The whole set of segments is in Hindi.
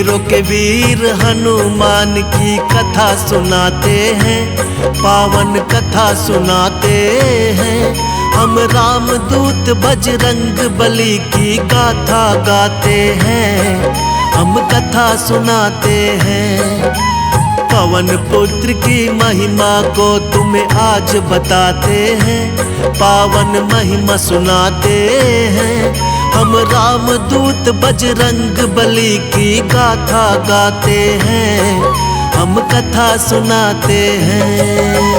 वीरों के वीर हनुमान की कथा सुनाते हैं, पावन कथा सुनाते हैं। हम रामदूत बजरंग बली की गाथा गाते हैं, हम कथा सुनाते हैं। पवन पुत्र की महिमा को तुम्हें आज बताते हैं, पावन महिमा सुनाते हैं। हम रामदूत बजरंग बली की गाथा गाते हैं, हम कथा सुनाते हैं।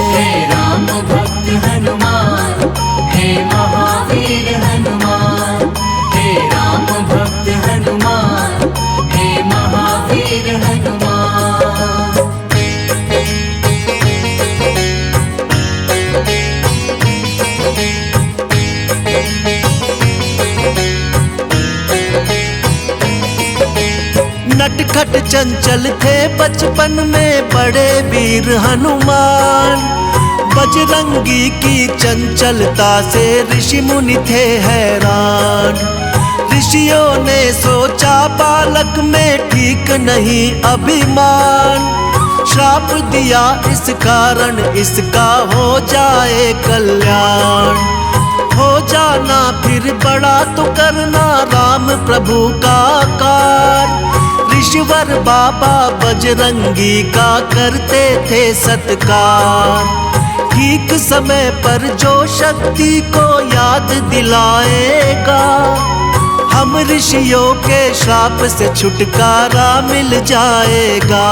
हे राम भक्त हनुमान, हे महावीर हनुमान, हे राम भक्त हनुमान, हे महावीर हनुमान। नटखट चंचल थे बचपन में बड़े वीर हनुमान, बजरंगी की चंचलता से ऋषि मुनि थे हैरान। ऋषियों ने सोचा बालक में ठीक नहीं अभिमान, श्राप दिया इस कारण इसका हो जाए कल्याण। हो जाना फिर बड़ा तो करना राम प्रभु का कार। ऋषिवर बाबा बजरंगी का करते थे सत्कार, ठीक समय पर जो शक्ति को याद दिलाएगा, हम ऋषियों के श्राप से छुटकारा मिल जाएगा।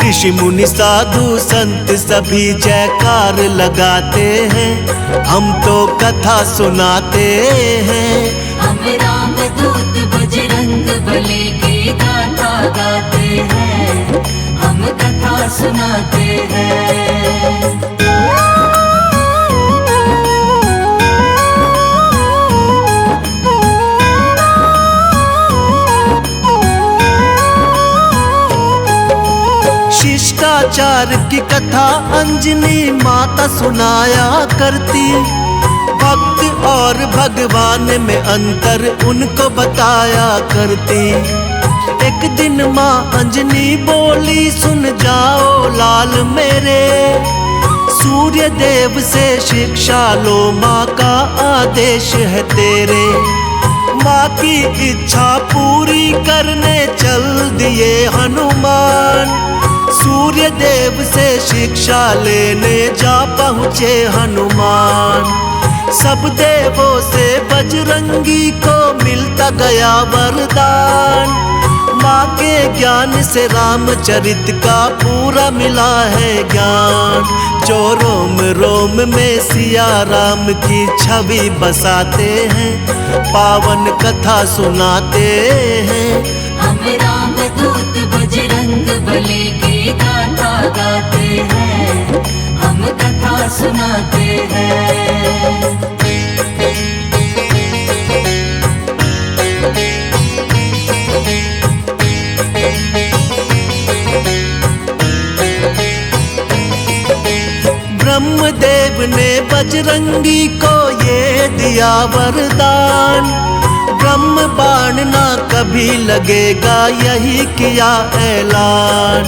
ऋषि मुनि साधु संत सभी जयकार लगाते हैं, हम तो कथा सुनाते हैं। हम रामदूत बजरंग बली की गाथा गाते हैं, हम कथा सुनाते हैं। शिष्टाचार की कथा अंजनी माता सुनाया करती, भक्त और भगवान में अंतर उनको बताया करती। एक दिन माँ अंजनी बोली, सुन जाओ लाल मेरे, सूर्य देव से शिक्षा लो, माँ का आदेश है तेरे। माँ की इच्छा पूरी करने चल दिए हनुमान, सूर्य देव से शिक्षा लेने जा पहुँचे हनुमान। सब देवों से बजरंगी को मिलता गया वरदान, माँ के ज्ञान से रामचरित का पूरा मिला है ज्ञान। जो रोम रोम में सिया राम की छवि बसाते हैं, पावन कथा सुनाते हैं। हम रामदूत बजरंग बली की गाथा गाते हैं, हम कथा सुनाते हैं। ब्रह्मदेव ने बजरंगी को ये दिया वरदान, ब्रह्म बाण ना कभी लगेगा यही किया ऐलान।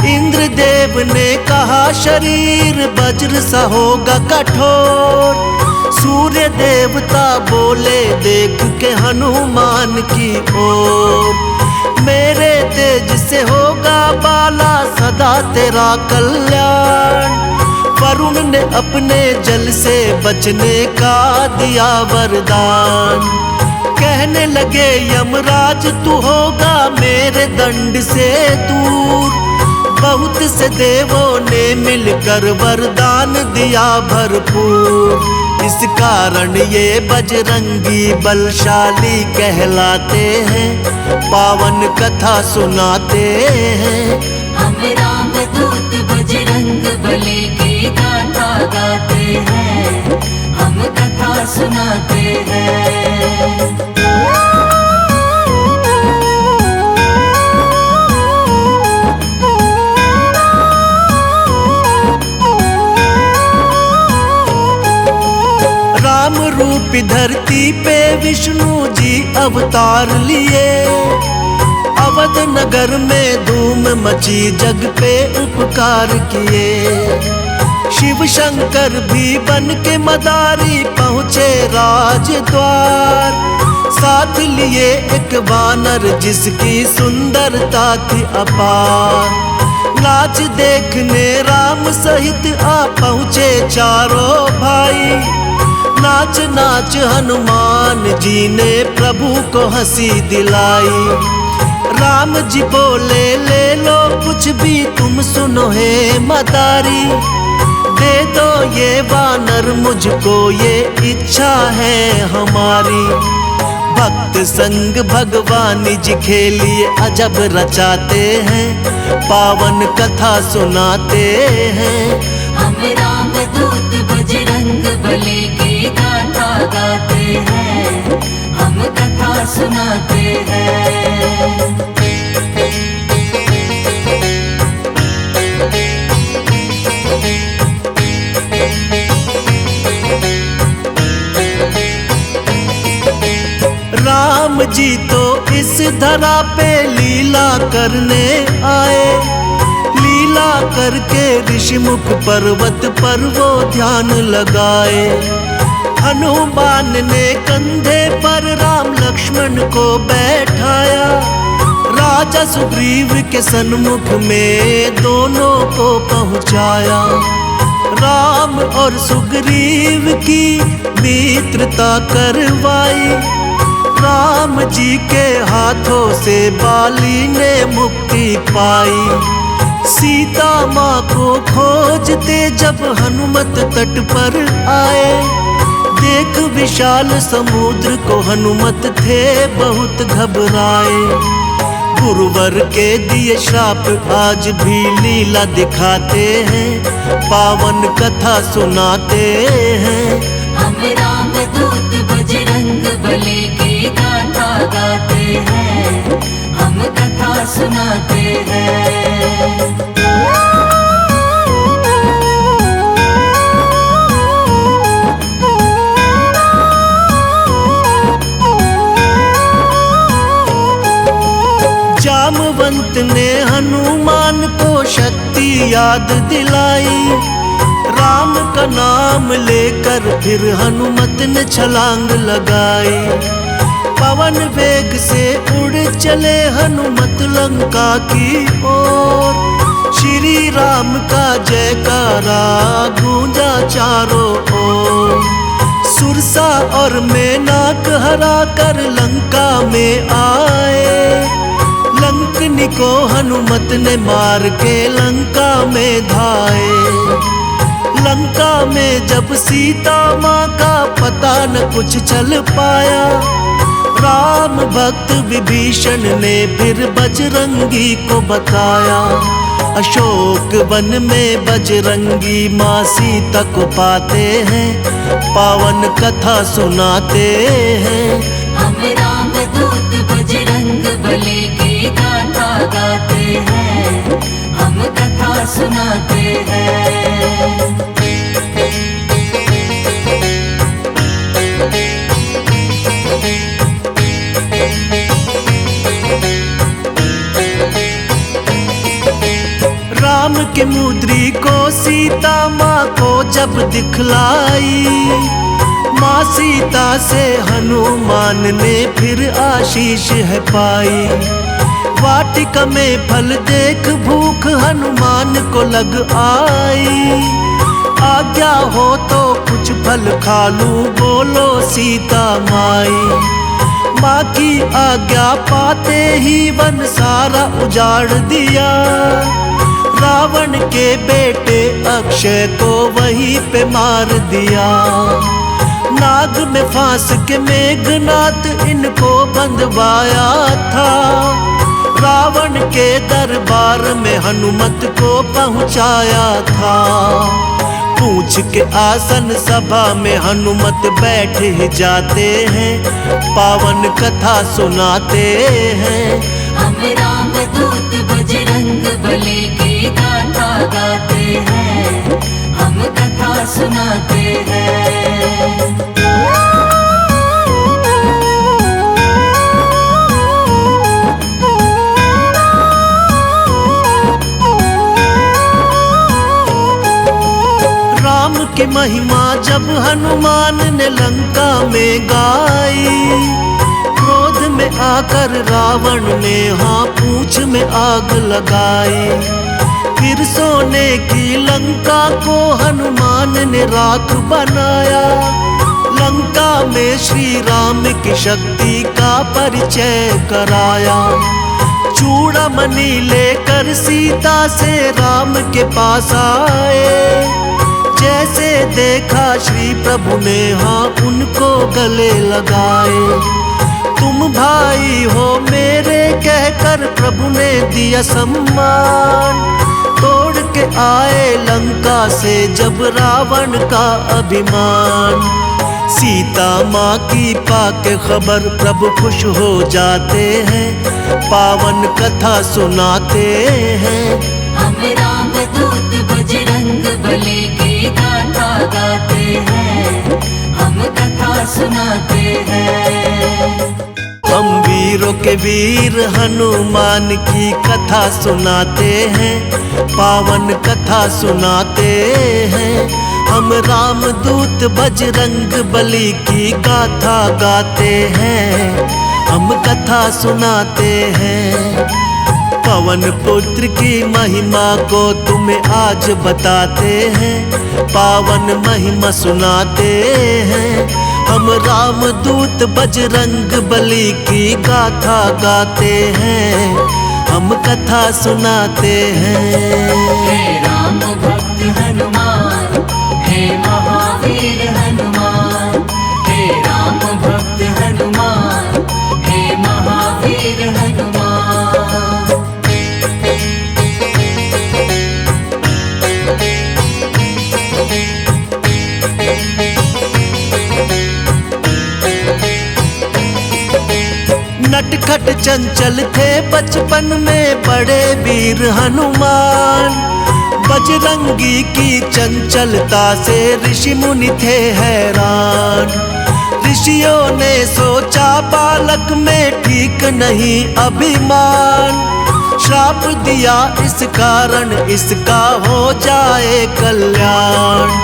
इंद्रदेव ने कहा शरीर वज्र सा होगा कठोर, सूर्य देवता बोले देख के हनुमान की ओर। मेरे तेज से होगा बाला सदा तेरा कल्याण, वरुण ने अपने जल से बचने का दिया वरदान। कहने लगे यमराज तू होगा मेरे दंड से दूर, बहुत से देवों ने मिलकर वरदान दिया भरपूर। इस कारण ये बजरंगी बलशाली कहलाते हैं, पावन कथा सुनाते हैं। हम रामदूत बजरंग बली की गाथा गाते हैं, हम कथा सुनाते हैं। राम रूपी धरती पे विष्णु जी अवतार लिए, अवध नगर में धूम मची, जग पे उपकार किए। शिव शंकर भी बन के मदारी पहुँचे राजद्वार। साथ लिए एक वानर जिसकी सुंदरता थी अपार। नाच देखने राम सहित आ पहुँचे चारों भाई। नाच नाच हनुमान जी ने प्रभु को हंसी दिलाई। राम जी बोले ले लो कुछ भी तुम सुनो हे मदारी। दे दो ये वानर मुझको, ये इच्छा है हमारी। भक्त संग भगवान जी खेलिए अजब रचाते हैं, पावन कथा सुनाते हैं। हम राम दूत बजरंग बली की गाथा गाते हैं, हम कथा सुनाते हैं। राम जी तो इस धरा पे लीला करने आए। लीला करके ऋषिमुख पर्वत पर वो ध्यान लगाए। हनुमान ने कंधे पर राम लक्ष्मण को बैठाया। राजा सुग्रीव के सन्मुख में दोनों को पहुंचाया। राम और सुग्रीव की मित्रता करवाई। राम जी के हाथों से बाली ने मुक्ति पाई। सीता माँ को खोजते जब हनुमत तट पर आए। देख विशाल समुद्र को हनुमत थे बहुत घबराए। गुरुवर के दिए श्राप आज भी लीला दिखाते हैं, पावन कथा सुनाते हैं। हम राम दूत बजरंग बली की गाथा गाते हैं, हम कथा सुनाते हैं। जामवंत ने हनुमान को शक्ति याद दिलाई। राम का नाम लेकर फिर हनुमत ने छलांग लगाई। पवन वेग से उड़ चले हनुमत लंका की ओर। श्री राम का जयकारा गूंजा चारों ओर। सुरसा और मेनाक हरा कर लंका में आए। लंकनी को हनुमत ने मार के लंका में धाए। लंका में जब सीता माँ का पता न कुछ चल पाया। राम भक्त विभीषण ने फिर बजरंगी को बताया। अशोक वन में बजरंगी माँ सीता को पाते हैं, पावन कथा सुनाते हैं। हम राम दूत बजरंग बली की गाथा गाते हैं, हम कथा सुनाते हैं। राम के मुद्री को सीता माँ को जब दिखलाई। माँ सीता से हनुमान ने फिर आशीष है पाई। वाटिका में फल देख भूख हनुमान को लग आई। आज्ञा हो तो कुछ फल खा लूं, बोलो सीता माई। माँ की आज्ञा पाते ही वन सारा उजाड़ दिया। रावण के बेटे अक्षय को वहीं पे मार दिया। नाग में फांस के मेघनाथ इनको बंधवाया था। रावण के दरबार में हनुमत को पहुंचाया था। पूछ के आसन सभा में हनुमत बैठ ही जाते हैं, पावन कथा सुनाते हैं। हम राम दूत बजरंग बली की गाथा गाते हैं, हम कथा सुनाते हैं। महिमा जब हनुमान ने लंका में गाई, क्रोध में आकर रावण ने हाँ पूंछ में आग लगाई। फिर सोने की लंका को हनुमान ने राख बनाया, लंका में श्री राम की शक्ति का परिचय कराया। चूड़ामणि लेकर सीता से राम के पास आए, जैसे देखा श्री प्रभु ने हाँ उनको गले लगाए। तुम भाई हो मेरे कहकर प्रभु ने दिया सम्मान, तोड़ के आए लंका से जब रावण का अभिमान। सीता माँ की पाके खबर प्रभु खुश हो जाते हैं, पावन कथा सुनाते हैं। हम राम दूत बजरंग बली की गाथा गाते हैं, हम कथा सुनाते हैं। हम वीरों के वीर हनुमान की कथा सुनाते हैं, पावन कथा सुनाते हैं। हम राम दूत बजरंग बली की गाथा गाते हैं, हम कथा सुनाते हैं। पवन पुत्र की महिमा को तुम्हें आज बताते हैं, पावन महिमा सुनाते हैं। हम राम दूत बजरंग बली की गाथा गाते हैं, हम कथा सुनाते हैं। हे राम भक्त हनुमान, हे महावीर हनुमान, हे राम भक्त हनुमान, हे महावीर हनुमान। नटखट चंचल थे बचपन में बड़े वीर हनुमान, बजरंगी की चंचलता से ऋषि मुनि थे हैरान। ऋषियों ने सोचा बालक में ठीक नहीं अभिमान, श्राप दिया इस कारण इसका हो जाए कल्याण।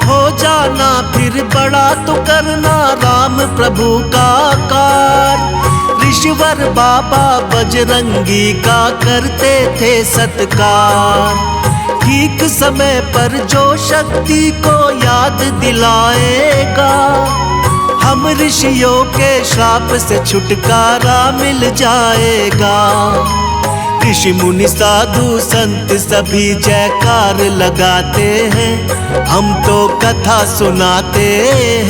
हो जाना फिर बड़ा तो करना राम प्रभु का कार, ऋषिवर बाबा बजरंगी का करते थे सत्कार। ठीक समय पर जो शक्ति को याद दिलाएगा, हम ऋषियों के श्राप से छुटकारा मिल जाएगा। ऋषि मुनि साधु संत सभी जयकार लगाते हैं, हम तो कथा सुनाते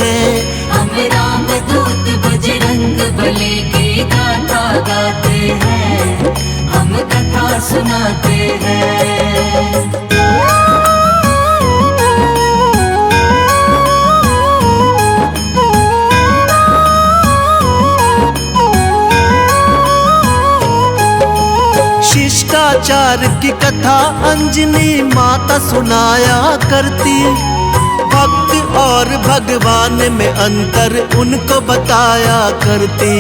हैं। हम राम दूत बजरंग बली की गाथा गाते हैं, हम कथा सुनाते हैं। शिष्टाचार की कथा अंजनी माता सुनाया करती, भक्त और भगवान में अंतर उनको बताया करती।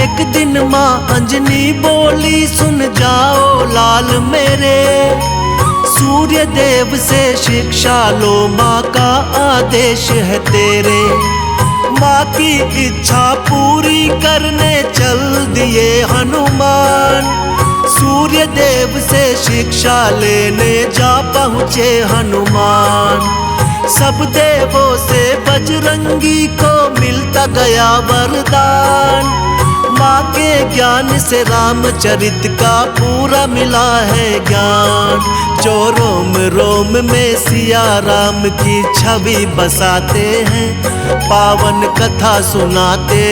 एक दिन माँ अंजनी बोली सुन जाओ लाल मेरे, सूर्य देव से शिक्षा लो माँ का आदेश है तेरे। माँ की इच्छा पूरी करने चल दिए हनुमान, सूर्य देव से शिक्षा लेने जा पहुँचे हनुमान। सब देवों से बजरंगी को मिलता गया वरदान, माँ के ज्ञान से रामचरित का पूरा मिला है ज्ञान। जो रोम रोम में सिया राम की छवि बसाते हैं, पावन कथा सुनाते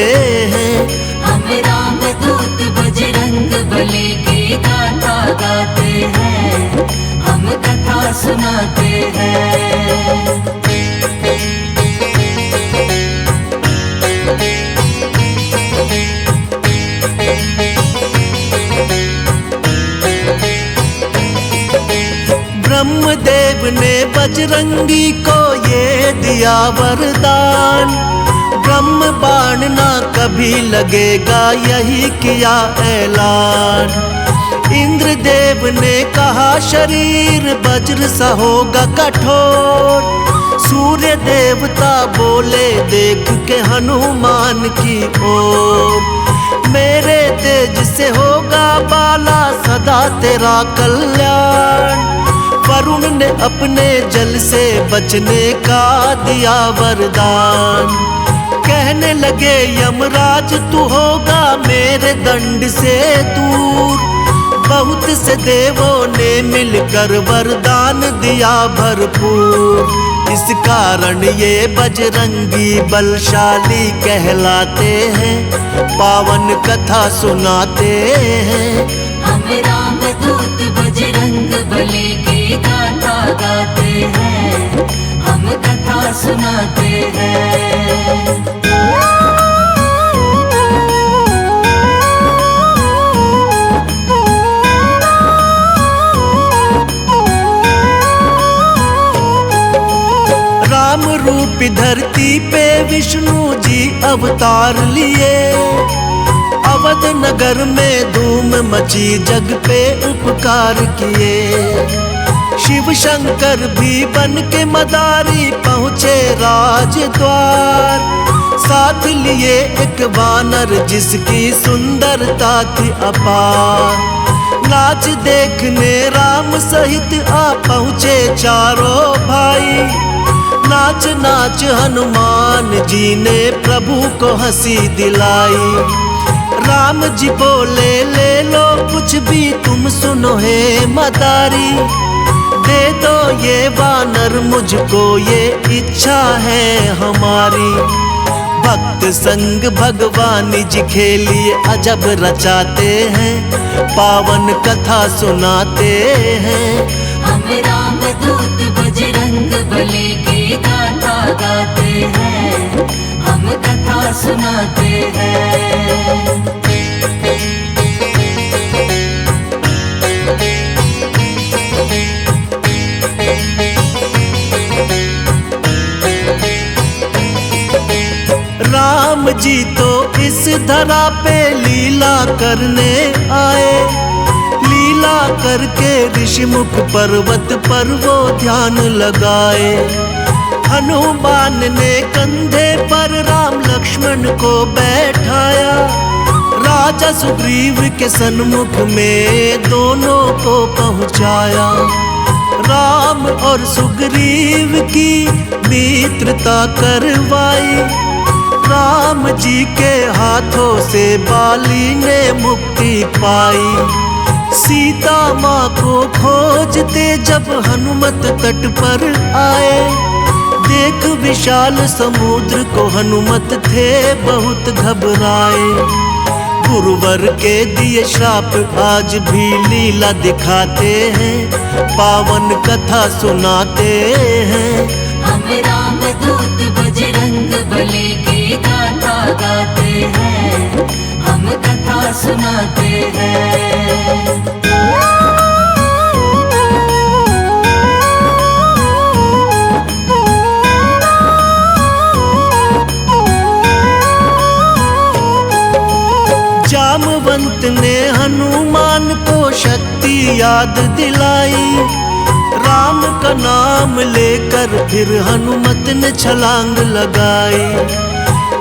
हैं। हम राम दूत बजरंग बली की गाथा गाते हैं, हम कथा सुनाते हैं। ब्रह्मदेव ने बजरंगी को ये दिया वरदान, ब्रह्म बाण ना कभी लगेगा यही किया ऐलान। इंद्रदेव ने कहा शरीर वज्र सा होगा कठोर, सूर्य देवता बोले देख के हनुमान की ओर, मेरे तेज से होगा बाला सदा तेरा कल्याण। वरुण ने अपने जल से बचने का दिया वरदान, कहने लगे यमराज तू होगा मेरे दंड से दूर। बहुत से देवों ने मिलकर वरदान दिया भरपूर, इस कारण ये बजरंगी बलशाली कहलाते हैं, पावन कथा सुनाते हैं। हम राम दूत बजरंग बली की गाथा गाते हैं, हम कथा सुनाते हैं। राम रूपी धरती पे विष्णु जी अवतार लिए, अवध नगर में धूम मची जग पे उपकार किए। शिव शंकर भी बन के मदारी पहुँचे राजद्वार, साथ लिए एक वानर जिसकी सुंदरता थी अपार। नाच देखने राम सहित आ पहुँचे चारों भाई, नाच नाच हनुमान जी ने प्रभु को हंसी दिलाई। राम जी बोले ले लो कुछ भी तुम सुनो हे मदारी, दे दो ये वानर मुझको ये इच्छा है हमारी। भक्त संग भगवान जी खेलिए अजब रचाते हैं, पावन कथा सुनाते हैं। हम राम दूत बजरंग बली की गाथा गाते हैं, हम कथा सुनाते हैं। राम जी तो इस धरा पे लीला करने आए, लीला करके ऋषिमुख पर्वत पर वो ध्यान लगाए। हनुमान ने कंधे पर राम लक्ष्मण को बैठाया, राजा सुग्रीव के सन्मुख में दोनों को पहुँचाया। राम और सुग्रीव की मित्रता करवाई, राम जी के हाथों से बाली ने मुक्ति पाई। सीता माँ को खोजते जब हनुमत तट पर आए, देख विशाल समुद्र को हनुमत थे बहुत घबराए। गुरुवर के दिए श्राप आज भी लीला दिखाते हैं, पावन कथा सुनाते हैं। हम राम दूत बजरंग बली की गाथा गाते हैं, हम कथा सुनाते हैं। जामवंत ने हनुमान को शक्ति याद दिलाई, राम का नाम लेकर फिर हनुमत ने छलांग लगाई।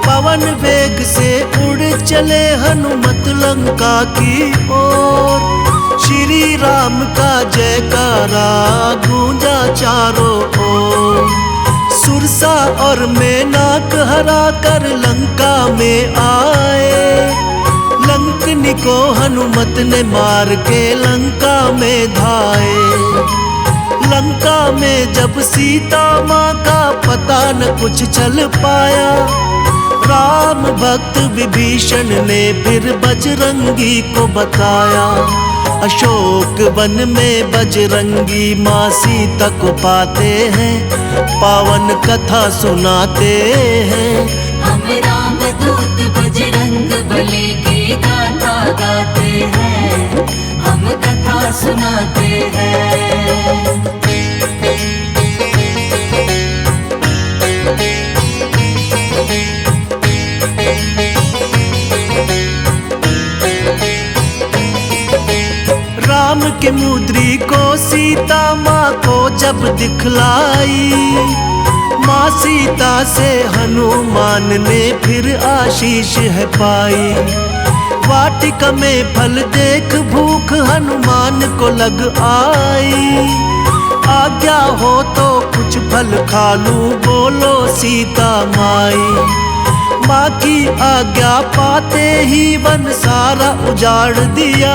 पवन वेग से उड़ चले हनुमत लंका की ओर, श्री राम का जयकारा गूंजा चारों ओर। सुरसा और मेनाक हरा कर लंका में आए, लंकनी को हनुमत ने मार के लंका में धाए। लंका में जब सीता माँ का पता न कुछ चल पाया, राम भक्त विभीषण ने फिर बजरंगी को बताया। अशोक वन में बजरंगी माँ सीता को पाते हैं, पावन कथा सुनाते हैं। हम राम दूत बजरंग बली की गाथा गाते हैं, हम कथा सुनाते हैं। राम के मुद्री को सीता माँ को जब दिखलाई, माँ सीता से हनुमान ने फिर आशीष है पाई। वाटिका में फल देख भूख हनुमान को लग आई। आज्ञा हो तो कुछ फल खा लूं, बोलो सीता माई। माँ की आज्ञा पाते ही वन सारा उजाड़ दिया।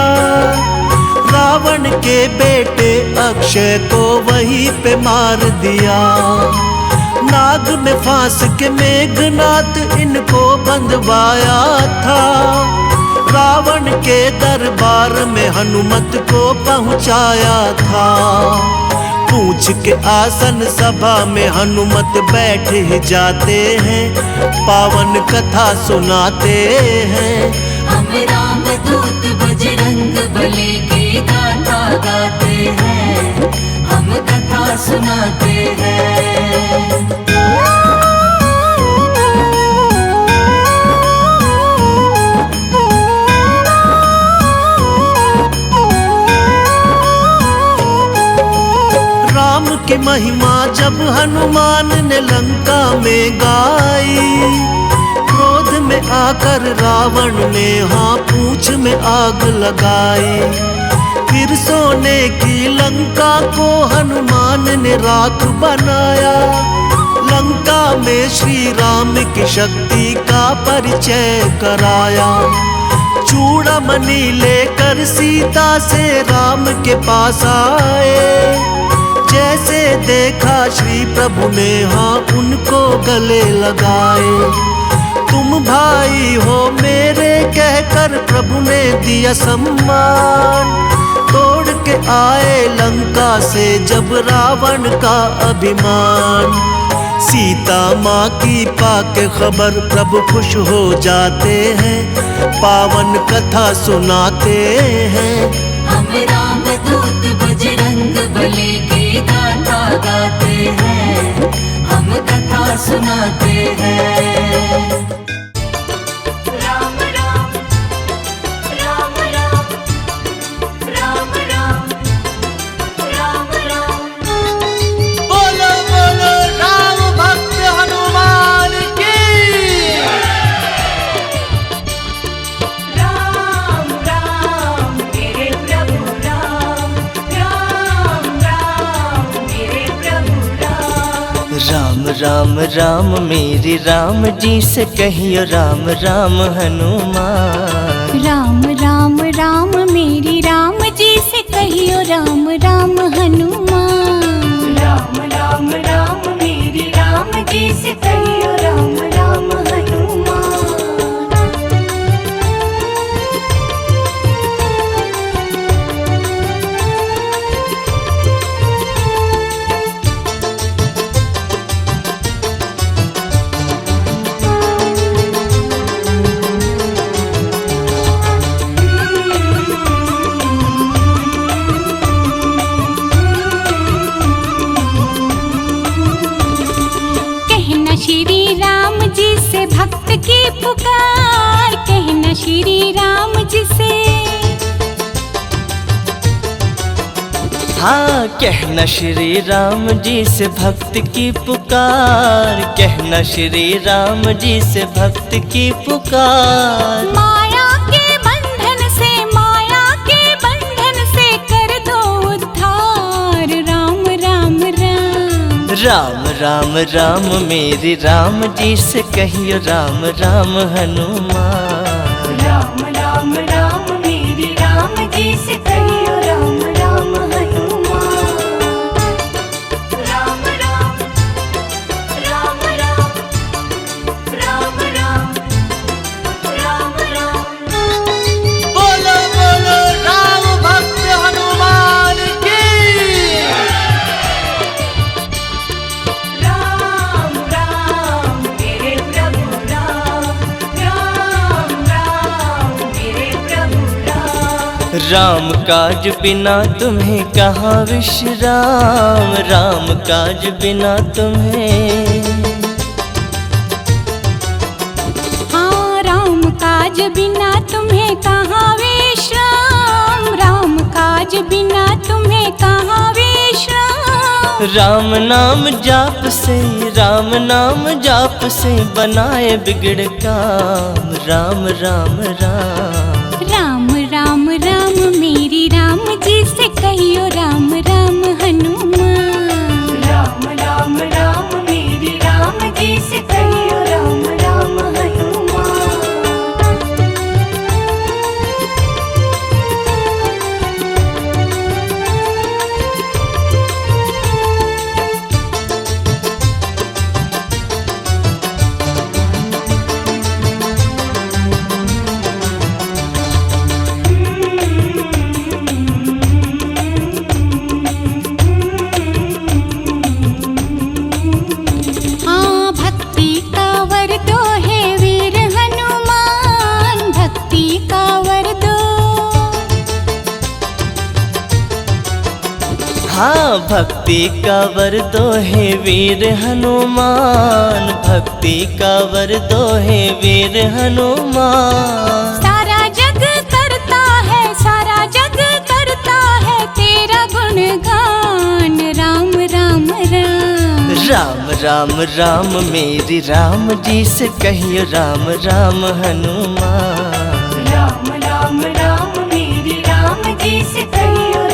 रावण के बेटे अक्षय को वहीं पे मार दिया। नाग में फांस के मेघनाथ इनको बंधवाया था। रावण के दरबार में हनुमत को पहुंचाया था। पूछ के आसन सभा में हनुमत बैठ ही जाते हैं, पावन कथा सुनाते हैं। हम राम दूत बजरंग बली की गाथा गाते हैं, हम कथा सुनाते हैं। राम की महिमा जब हनुमान ने लंका में गाई। क्रोध में आकर रावण ने हाँ पूंछ में आग लगाई। फिर सोने की लंका को हनुमान ने राख बनाया। लंका में श्री राम की शक्ति का परिचय कराया। चूड़ामणि लेकर सीता से राम के पास आए। जैसे देखा श्री प्रभु ने हाँ उनको गले लगाए। तुम भाई हो मेरे कहकर प्रभु ने दिया सम्मान। तोड़ के आए लंका से जब रावण का अभिमान। सीता माँ की पाके खबर प्रभु खुश हो जाते हैं, पावन कथा सुनाते हैं। हम राम दूत बजरंग बली की गाथा गाते हैं, हम कथा सुनाते हैं। राम राम राम राम राम राम राम राम। बोलो बोलो राम भक्त हनुमान की। राम राम मेरे प्रभु राम, राम राम मेरे प्रभु राम। राम राम राम मेरे राम जी से कहियो राम राम हनुमान। राम राम राम मेरी राम जी से कहियो राम राम हनुमान। राम राम राम मेरी राम जी से कहियो राम राम हनुमान। कहना श्री राम जी से भक्त की पुकार, कहना श्री राम जी से। हाँ कहना श्री राम जी से भक्त की पुकार। कहना श्री राम जी से भक्त की पुकार। माया के बंधन से, माया के बंधन से कर दो उद्धार। राम राम राम राम राम राम मेरे राम जी से कहियो राम राम हनुमान। राम राम राम मेरी राम जी से कहियो राम राम हनुमान। राम राम राम राम राम राम राम राम। बोलो बोलो राम भक्त हनुमान की। राम राम मेरे प्रभु राम, राम राम मेरे प्रभु राम। राम काज बिना तुम्हें कहाँ विश्राम। राम काज बिना तुम्हें। हाँ राम काज बिना तुम्हें कहाँ विश्राम। राम काज बिना तुम्हें कहाँ विश्राम। राम नाम जाप से, राम नाम जाप से बनाए बिगड़ काम। राम राम राम राम राम राम मेरी राम जी से कहियो राम राम हनुमान। राम राम राम मेरी राम जी से कहियो राम राम हनुमान। हाँ भक्ति का वर दो है वीर हनुमान, भक्ति का वर दो। हाँ भक्ति का वर दो है वीर हनुमान, भक्ति का वर दो है वीर हनुमान। सारा जग करता है, सारा जग करता है तेरा गुणगान। राम राम राम राम राम राम मेरी राम जी से कहियो राम राम हनुमान। राम राम राम मेरी राम जी से कहियो